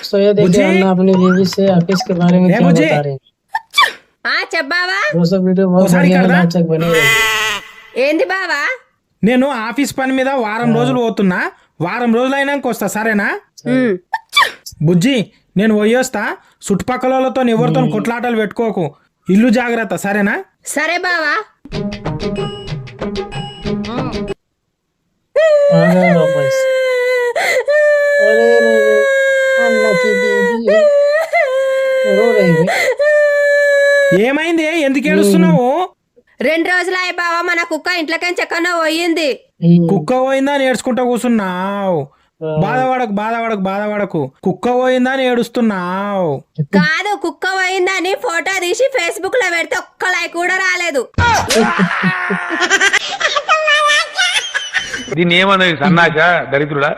सो ये देखिए अन्ना अपनी बीवी से ऑफिस के बारे में क्या बता रहे हैं। చెప్పావా दोस्तों वीडियो बहुत बढ़िया है, लाचक बने रहेगा। ఏంది బావా నేను ఆఫీస్ పని మీద వారం రోజులు పోతున్నా, వారం రోజులు అయినాక వస్తా సరేనా? బుజ్జి నేను పోయేస్తా, చుట్టుపక్కల వాళ్ళతో ఎవరితో కొట్లాటలు పెట్టుకోకు, ఇల్లు జాగ్రత్త సరేనా? సరే బావా आ गए वापस। अरे रे रे, अन्ना की बीवी रो रही है। ఏమైంది, ఎందుకు ఏడుస్తున్నావు? 2 రోజులయ్య బావా మన కుక్క ఇంట్లోకి చెక్కన పోయింది. కుక్క పోయిందా అని ఏడ్చుకుంటా కూర్చున్నావు. బాధపడకు, కుక్క పోయిందా అని ఏడుస్తున్నావు. కాదు కుక్క పోయిందని ఫోటో తీసి ఫేస్బుక్ లో పెడితే ఒక్క లైక్ కూడా రాలేదు. దీన్ని ఏమన్నది సన్నాస దరిద్రుడా?